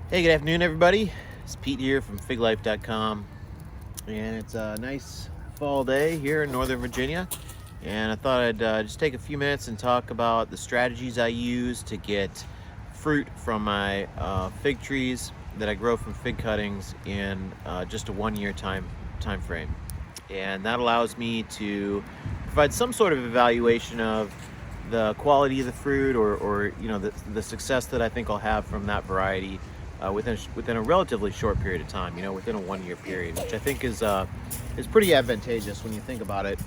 Hey, good afternoon, everybody. It's Pete here from FigLife.com, and it's a nice fall day here in Northern Virginia. And I thought I'd just take a few minutes and talk about the strategies I use to get fruit from my fig trees that I grow from fig cuttings in just a 1 year time frame. And that allows me to provide some sort of evaluation of the quality of the fruit, or the success that I think I'll have from that variety within a relatively short period of time. Within a 1 year period, which I think is pretty advantageous when you think about it,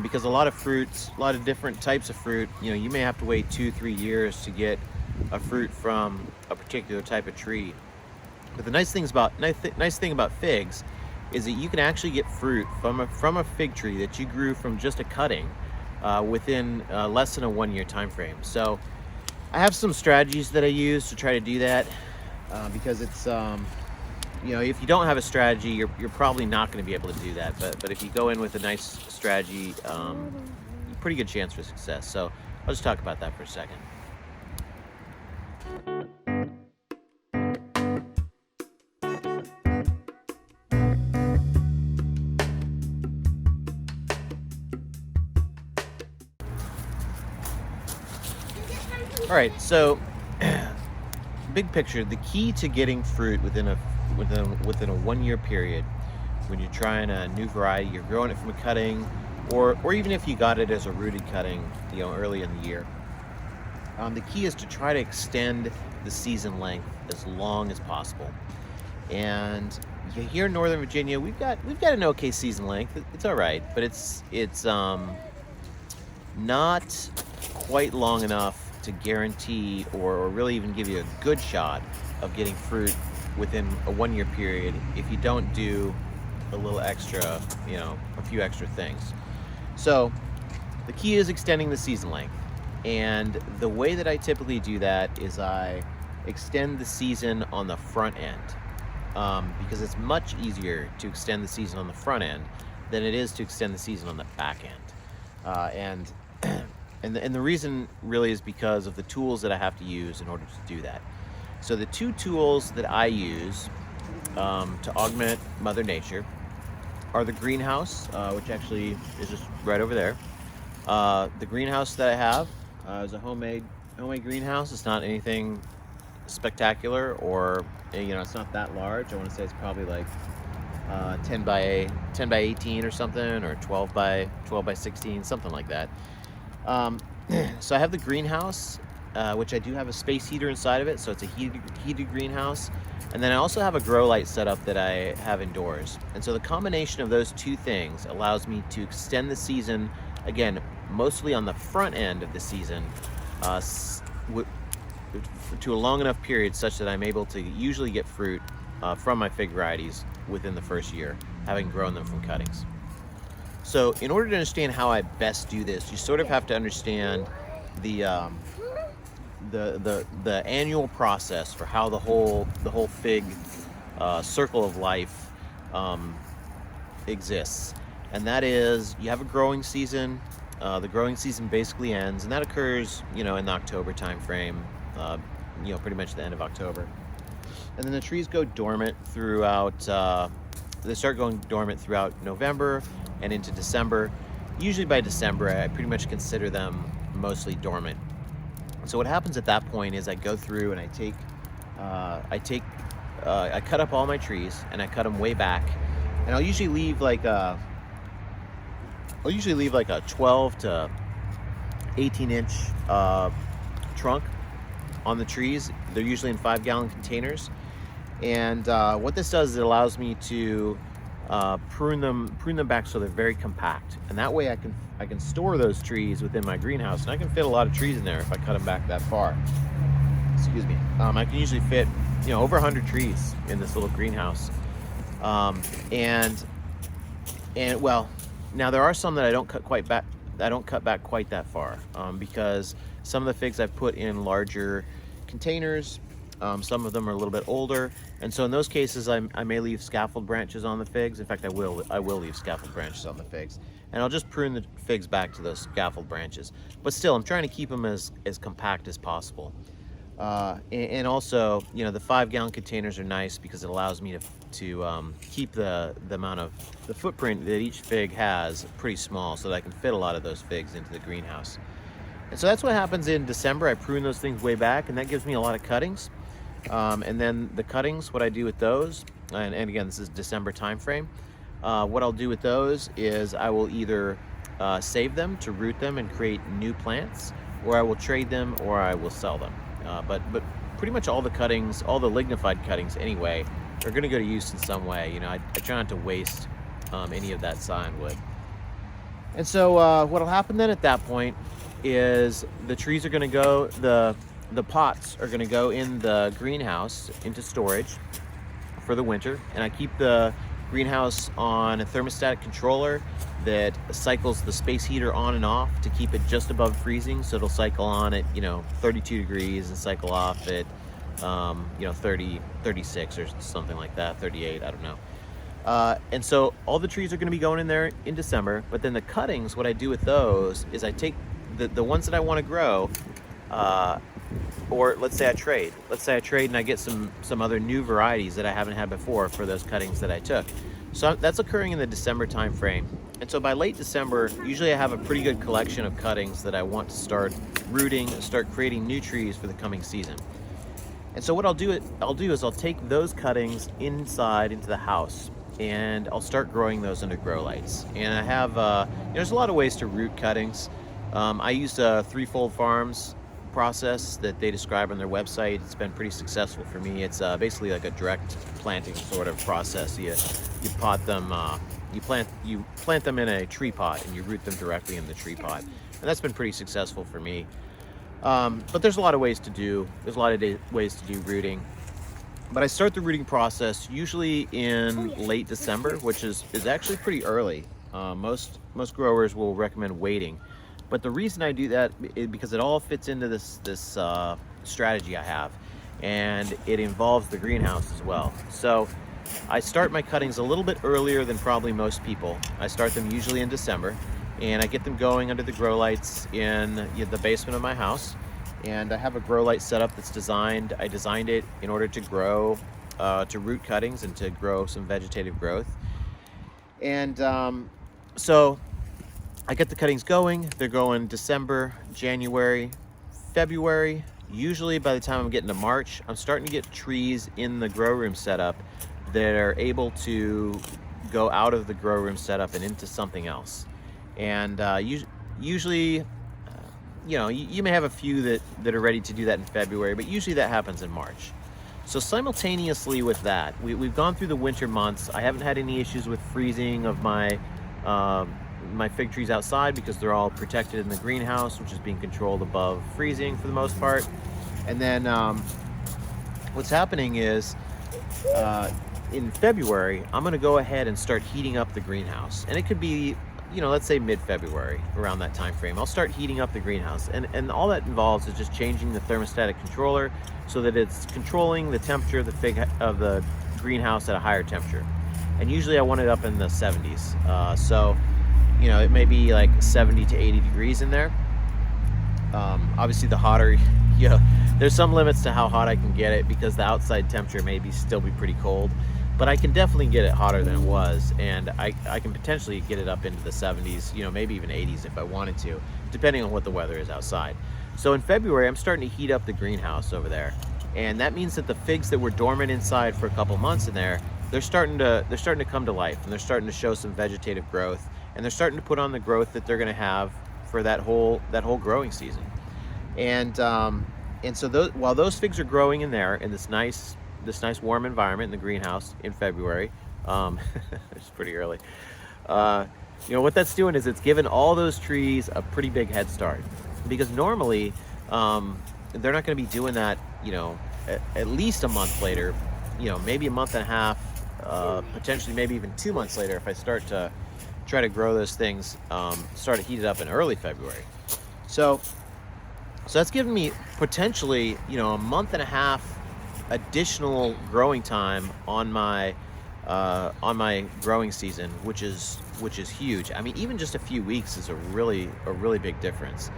because a lot of fruits, a lot of different types of fruit, you may have to wait 2-3 years to get a fruit from a particular type of tree. But the nice thing about figs is that you can actually get fruit from a fig tree that you grew from just a cutting within less than a 1 year time frame. So I have some strategies that I use to try to do that, because it's if you don't have a strategy, you're probably not going to be able to do that. But if you go in with a nice strategy, pretty good chance for success. So I'll just talk about that for a second. All right, so big picture, the key to getting fruit within a 1 year period, when you're trying a new variety, you're growing it from a cutting, or even if you got it as a rooted cutting, early in the year, the key is to try to extend the season length as long as possible. And here in Northern Virginia, we've got an okay season length. It's all right, but it's not quite long enough to guarantee or really even give you a good shot of getting fruit within a 1 year period if you don't do a little extra, a few extra things. So the key is extending the season length. And the way that I typically do that is I extend the season on the front end, because it's much easier to extend the season on the front end than it is to extend the season on the back end. And the reason really is because of the tools that I have to use in order to do that. So the two tools that I use to augment Mother Nature are the greenhouse, which actually is just right over there. The greenhouse that I have is a homemade greenhouse. It's not anything spectacular, or it's not that large. I want to say it's probably like 10 by 18 or something, or 12 by 16, something like that. So I have the greenhouse, which I do have a space heater inside of it, so it's a heated greenhouse. And then I also have a grow light setup that I have indoors. And so the combination of those two things allows me to extend the season, again, mostly on the front end of the season, to a long enough period such that I'm able to usually get fruit from my fig varieties within the first year, having grown them from cuttings. So in order to understand how I best do this, you sort of have to understand the annual process for how the whole fig circle of life exists. And that is, you have a growing season. The growing season basically ends, and that occurs, in the October time frame, pretty much the end of October. And then the trees go dormant throughout, they start going dormant throughout November and into December. Usually by December, I pretty much consider them mostly dormant. So what happens at that point is I go through and I cut up all my trees, and I cut them way back, and I'll usually leave like a 12 to 18 inch trunk on the trees. They're usually in 5-gallon containers. And what this does is it allows me to prune them back so they're very compact, and that way I can store those trees within my greenhouse, and I can fit a lot of trees in there if I cut them back that far. Excuse me. I can usually fit over 100 trees in this little greenhouse, and well, now there are some that I don't cut back quite that far, because some of the figs I've put in larger containers. Some of them are a little bit older, and so in those cases I may leave scaffold branches on the figs. In fact, I will leave scaffold branches on the figs, and I'll just prune the figs back to those scaffold branches. But still, I'm trying to keep them as compact as possible. And also, the 5-gallon containers are nice because it allows me to keep the amount of the footprint that each fig has pretty small, so that I can fit a lot of those figs into the greenhouse. And so that's what happens in December. I prune those things way back, and that gives me a lot of cuttings. And then the cuttings, what I do with those, and again, this is December time frame. What I'll do with those is I will either save them to root them and create new plants, or I will trade them, or I will sell them. But pretty much all the cuttings, all the lignified cuttings anyway, are going to go to use in some way. I try not to waste any of that scion wood. And so what'll happen then at that point is the trees are going to go, the pots are going to go in the greenhouse into storage for the winter, and I keep the greenhouse on a thermostatic controller that cycles the space heater on and off to keep it just above freezing. So it'll cycle on at 32 degrees and cycle off at 30, 36 or something like that, 38, I don't know. And so all the trees are going to be going in there in December, but then the cuttings, what I do with those is I take the ones that I want to grow, or let's say I trade and I get some other new varieties that I haven't had before for those cuttings that I took. So that's occurring in the December time frame. And so by late December, usually I have a pretty good collection of cuttings that I want to start rooting, start creating new trees for the coming season. And so what I'll do is I'll take those cuttings inside into the house, and I'll start growing those under grow lights. And I have there's a lot of ways to root cuttings. I use Threefold Farms process that they describe on their website. It's been pretty successful for me. It's basically like a direct planting sort of process. You pot them, you plant them in a tree pot, and you root them directly in the tree pot, and that's been pretty successful for me. But there's a lot of ways to do rooting. But I start the rooting process usually in late December, which is actually pretty early. Most growers will recommend waiting. But the reason I do that is because it all fits into this strategy I have, and it involves the greenhouse as well. So I start my cuttings a little bit earlier than probably most people. I start them usually in December, and I get them going under the grow lights in the basement of my house. And I have a grow light setup that's designed. I designed it in order to grow, to root cuttings and to grow some vegetative growth. And so I get the cuttings going. They're going December, January, February. Usually by the time I'm getting to March, I'm starting to get trees in the grow room setup that are able to go out of the grow room setup and into something else. And usually, you may have a few that are ready to do that in February, but usually that happens in March. So simultaneously with that, we've gone through the winter months. I haven't had any issues with freezing of my fig trees outside because they're all protected in the greenhouse, which is being controlled above freezing for the most part. And then what's happening is in February, I'm going to go ahead and start heating up the greenhouse. And it could be, let's say mid-February, around that time frame. I'll start heating up the greenhouse. And all that involves is just changing the thermostatic controller so that it's controlling the temperature of the greenhouse at a higher temperature. And usually I want it up in the 70s. So it may be like 70 to 80 degrees in there. Obviously the hotter, there's some limits to how hot I can get it because the outside temperature may still be pretty cold, but I can definitely get it hotter than it was, and I can potentially get it up into the 70s, maybe even 80s if I wanted to, depending on what the weather is outside. So in February, I'm starting to heat up the greenhouse over there, and that means that the figs that were dormant inside for a couple months in there, they're starting to come to life, and they're starting to show some vegetative growth, and they're starting to put on the growth that they're going to have for that whole growing season. And so while those figs are growing in there in this nice warm environment in the greenhouse in February, it's pretty early. What that's doing is it's giving all those trees a pretty big head start, because normally they're not going to be doing that. At least a month later, maybe a month and a half, potentially maybe even 2 months later if I start to try to grow those things, start to heat it up in early February. So that's giving me potentially, a month and a half additional growing time on my growing season, which is huge. I mean, even just a few weeks is a really big difference.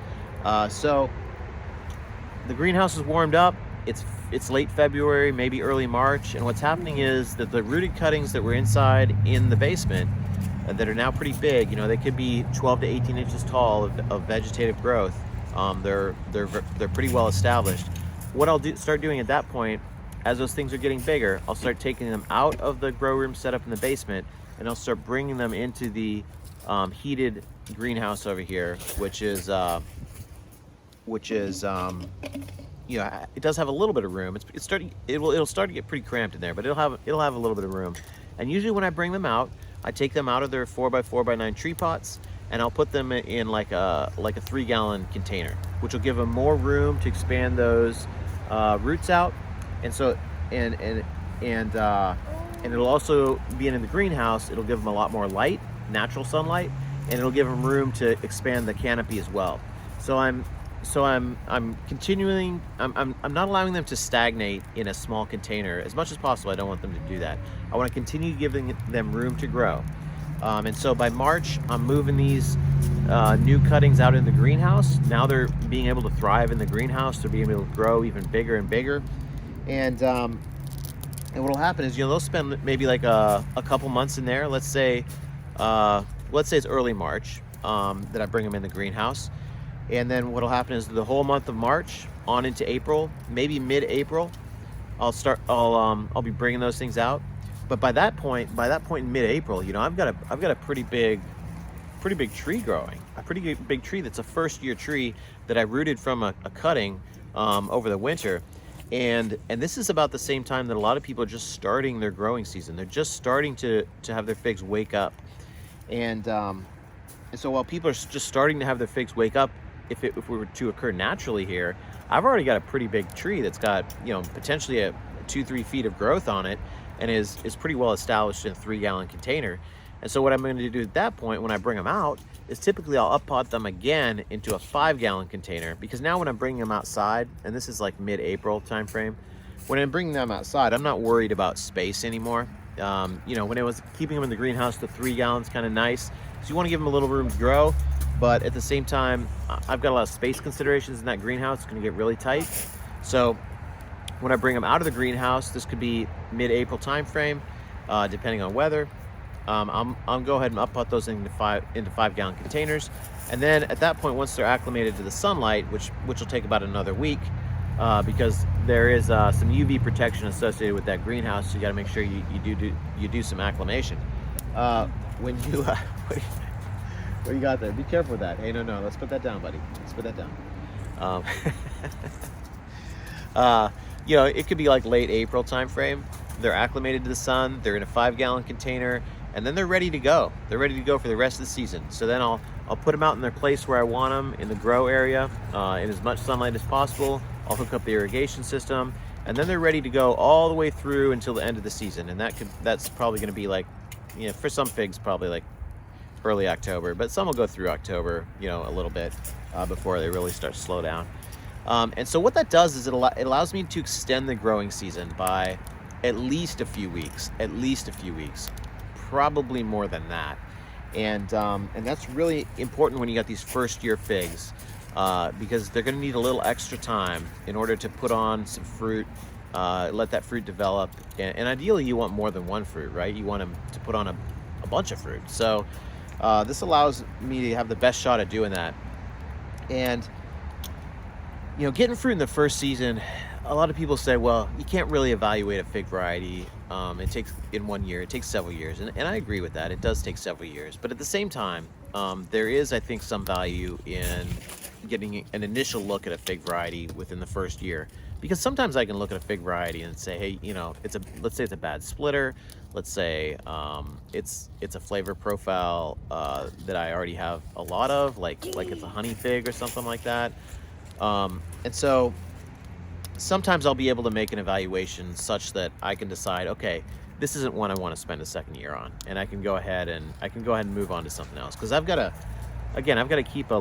So the greenhouse is warmed up. it's late February, maybe early March, and what's happening is that the rooted cuttings that were inside in the basement that are now pretty big, you know, they could be 12 to 18 inches tall of vegetative growth. They're pretty well established. What I'll start doing at that point, as those things are getting bigger, I'll start taking them out of the grow room set up in the basement, and I'll start bringing them into the heated greenhouse over here, which is you know, it does have a little bit of room. It'll start to get pretty cramped in there, but it'll have a little bit of room. And usually when I bring them out, I take them out of their 4x4x9 tree pots, and I'll put them in like a 3-gallon container, which will give them more room to expand those roots out. And so and it'll also, being in the greenhouse, it'll give them a lot more light, natural sunlight, and it'll give them room to expand the canopy as well. So I'm continuing. I'm not allowing them to stagnate in a small container as much as possible. I don't want them to do that. I want to continue giving them room to grow. And so by March, I'm moving these new cuttings out in the greenhouse. Now they're being able to thrive in the greenhouse. They're being able to grow even bigger and bigger. And what'll happen is, you know, they'll spend maybe like a couple months in there. Let's say it's early March that I bring them in the greenhouse. And then what'll happen is the whole month of March on into April, maybe mid-April, I'll be bringing those things out. But by that point in mid-April, you know, I've got a pretty big tree growing, a pretty big tree that's a first-year tree that I rooted from a cutting over the winter. And this is about the same time that a lot of people are just starting their growing season. They're just starting to have their figs wake up. And so while people are just starting to have their figs wake up, if it were to occur naturally here, I've already got a pretty big tree that's got, you know, potentially a 2-3 feet of growth on it, and is pretty well established in a 3-gallon container. And so what I'm going to do at that point when I bring them out is typically I'll uppot them again into a 5-gallon container, because now when I'm bringing them outside, and this is like mid-April time frame, when I'm bringing them outside, I'm not worried about space anymore. You know, when it was keeping them in the greenhouse, the 3 gallons kind of nice, so you want to give them a little room to grow, but at the same time, I've got a lot of space considerations in that greenhouse. It's going to get really tight. So when I bring them out of the greenhouse, this could be mid-April time frame, depending on weather. I'm go ahead and uppot those into 5-gallon containers, and then at that point, once they're acclimated to the sunlight, which will take about another week, because there is some UV protection associated with that greenhouse, so you got to make sure you do some acclimation. When you what you got there? Be careful with that. Hey, no, let's put that down, buddy. Let's put that down. You know, it could be like late April time frame. They're acclimated to the sun. They're in a 5-gallon container, and then they're ready to go. They're ready to go for the rest of the season. So then I'll put them out in their place where I want them, in the grow area, in as much sunlight as possible. I'll hook up the irrigation system, and then they're ready to go all the way through until the end of the season. And that's probably going to be like, you know, for some figs, probably like early October, but some will go through October, you know, a little bit before they really start to slow down. And so what that does is it allows me to extend the growing season by at least a few weeks, probably more than that. And that's really important when you got these first-year figs, because they're going to need a little extra time in order to put on some fruit, let that fruit develop. And ideally, you want more than one fruit, right? You want them to put on a bunch of fruit. So this allows me to have the best shot at doing that. And, you know, getting fruit in the first season, a lot of people say, well, you can't really evaluate a fig variety. It takes in 1 year, it takes several years. And I agree with that. It does take several years. But at the same time, there is, I think, some value in getting an initial look at a fig variety within the first year. Because sometimes I can look at a fig variety and say, hey, you know, let's say it's a bad splitter. Let's say it's a flavor profile that I already have a lot of, like it's a honey fig or something like that. And so sometimes I'll be able to make an evaluation such that I can decide, okay, this isn't one I want to spend a second year on, and I can go ahead and move on to something else, because I've got to keep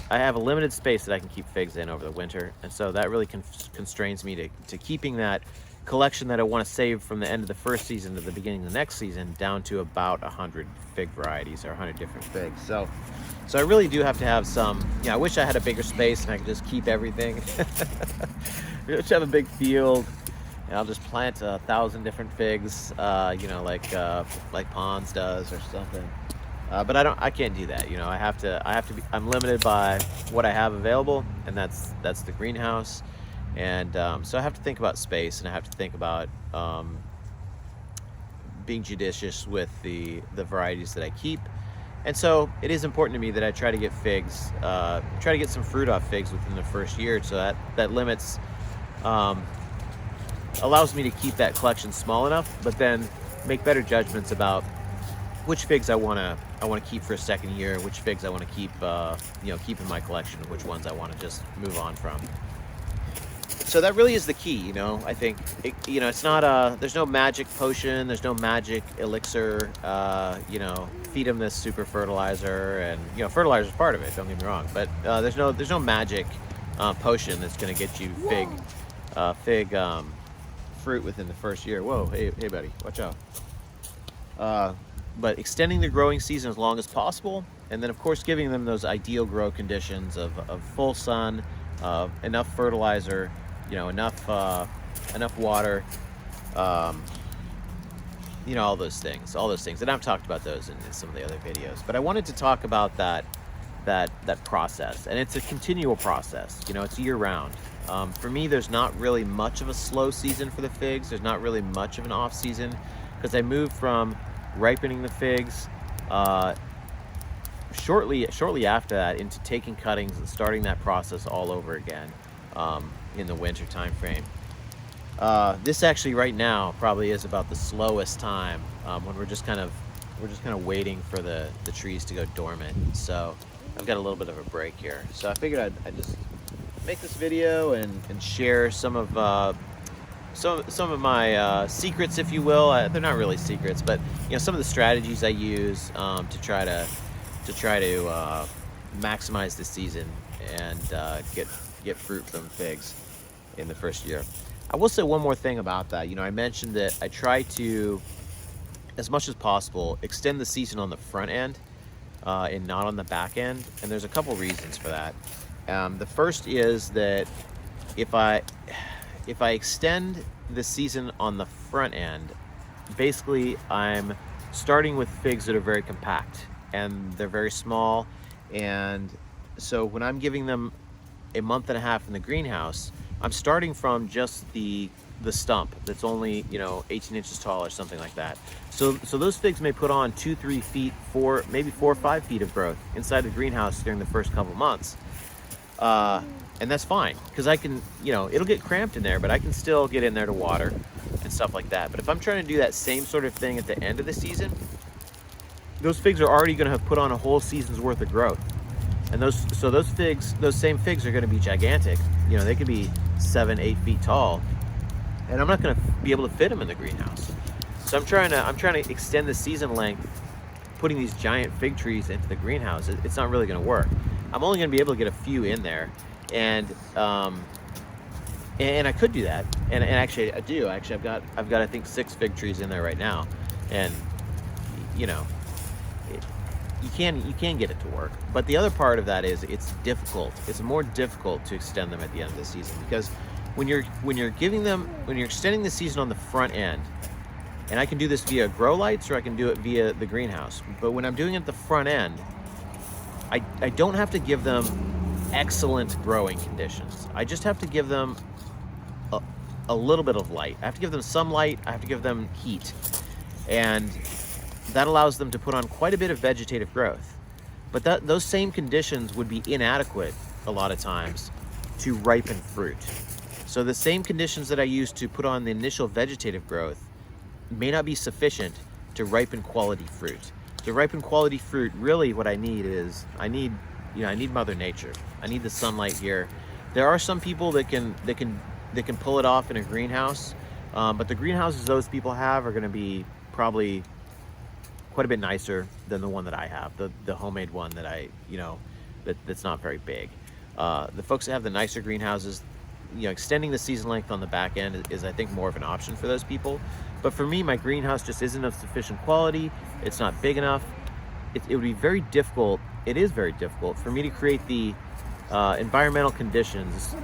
I have a limited space that I can keep figs in over the winter, and so that really constrains me to keeping that collection that I want to save from the end of the first season to the beginning of the next season down to about 100 fig varieties or 100 different figs. So I really do have to have some, I wish I had a bigger space and I could just keep everything. we just have a big field, and I'll just plant 1,000 different figs, like Ponds does or something. But I can't do that. I have to be. I'm limited by what I have available, and that's the greenhouse. And so I have to think about space, and I have to think about being judicious with the varieties that I keep. And so it is important to me that I try to get figs, try to get some fruit off figs within the first year. So that limits, allows me to keep that collection small enough, but then make better judgments about which figs I want to keep for a second year, which figs I want to keep, keep in my collection, and which ones I want to just move on from. So that really is the key, I think, it's not there's no magic potion, there's no magic elixir, feed them this super fertilizer, and, fertilizer is part of it, don't get me wrong, but there's no magic potion that's going to get you fig fruit within the first year. Whoa, hey buddy, watch out. But extending the growing season as long as possible, and then of course giving them those ideal grow conditions of full sun, enough fertilizer, enough water, all those things. And I've talked about those in some of the other videos. But I wanted to talk about that process, and it's a continual process. It's year round. For me, there's not really much of a slow season for the figs. There's not really much of an off season, because I moved from ripening the figs shortly after that into taking cuttings and starting that process all over again. In the winter time frame. This actually right now probably is about the slowest time, when we're just kind of waiting for the trees to go dormant. So I've got a little bit of a break here. So I figured I'd just make this video and share some of my secrets, if you will. They're not really secrets, but some of the strategies I use to try to maximize the season and get fruit from figs in the first year. I will say one more thing about that. I mentioned that I try to, as much as possible, extend the season on the front end and not on the back end. And there's a couple reasons for that. The first is that if I extend the season on the front end, basically I'm starting with figs that are very compact and they're very small. And so when I'm giving them a month and a half in the greenhouse, I'm starting from just the stump that's only 18 inches tall or something like that. So those figs may put on 2-3 feet, maybe 4 or 5 feet of growth inside the greenhouse during the first couple months, and that's fine, because I can, it'll get cramped in there, but I can still get in there to water and stuff like that. But if I'm trying to do that same sort of thing at the end of the season, those figs are already going to have put on a whole season's worth of growth. And those same figs are going to be gigantic. They could be 7-8 feet tall, and I'm not going to be able to fit them in the greenhouse. So I'm trying to extend the season length, putting these giant fig trees into the greenhouse. It's not really going to work. I'm only going to be able to get a few in there, and I could do that. And actually I do. Actually, I've got I think 6 fig trees in there right now, and you can get it to work. But the other part of that is it's difficult. It's more difficult to extend them at the end of the season, because when you're extending the season on the front end, and I can do this via grow lights or I can do it via the greenhouse, but when I'm doing it at the front end, I don't have to give them excellent growing conditions. I just have to give them a little bit of light. I have to give them some light. I have to give them heat, and that allows them to put on quite a bit of vegetative growth. But those same conditions would be inadequate a lot of times to ripen fruit. So the same conditions that I use to put on the initial vegetative growth may not be sufficient to ripen quality fruit. To ripen quality fruit, really what I need is, I need Mother Nature. I need the sunlight here. There are some people that can pull it off in a greenhouse, but the greenhouses those people have are going to be probably quite a bit nicer than the one that I have, the homemade one that that's not very big. The folks that have the nicer greenhouses, extending the season length on the back end is I think more of an option for those people. But for me, my greenhouse just isn't of sufficient quality. It's not big enough. It would be very difficult. It is very difficult for me to create the environmental conditions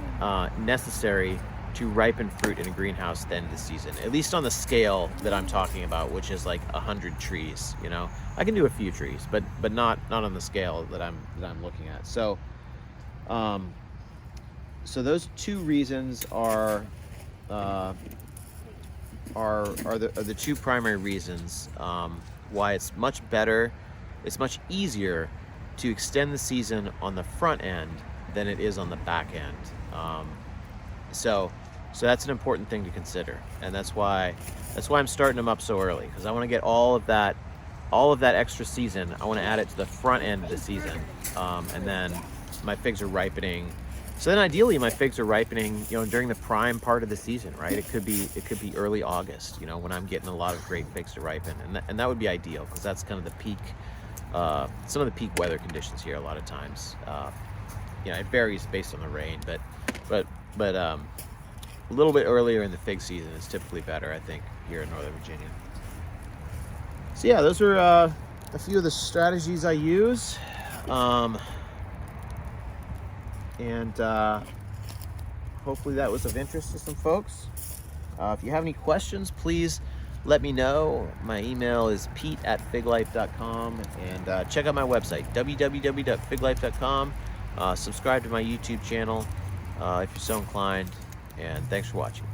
necessary to ripen fruit in a greenhouse than the season, at least on the scale that I'm talking about, which is like 100 trees. You know, I can do a few trees, but not on the scale that I'm looking at. So so those two reasons are the two primary reasons why it's much better, it's much easier to extend the season on the front end than it is on the back end. So that's an important thing to consider, and that's why I'm starting them up so early, because I want to get all of that extra season. I want to add it to the front end of the season, and then my figs are ripening. So then ideally my figs are ripening, you know, during the prime part of the season, right? It could be early August, you know, when I'm getting a lot of great figs to ripen, and that would be ideal, because that's kind of the peak, some of the peak weather conditions here a lot of times. You know, it varies based on the rain, but a little bit earlier in the fig season is typically better, I think, here in Northern Virginia. So yeah, those are a few of the strategies I use. And hopefully that was of interest to some folks. If you have any questions, please let me know. My email is pete@figlife.com, and check out my website, www.figlife.com. Subscribe to my YouTube channel if you're so inclined, and thanks for watching.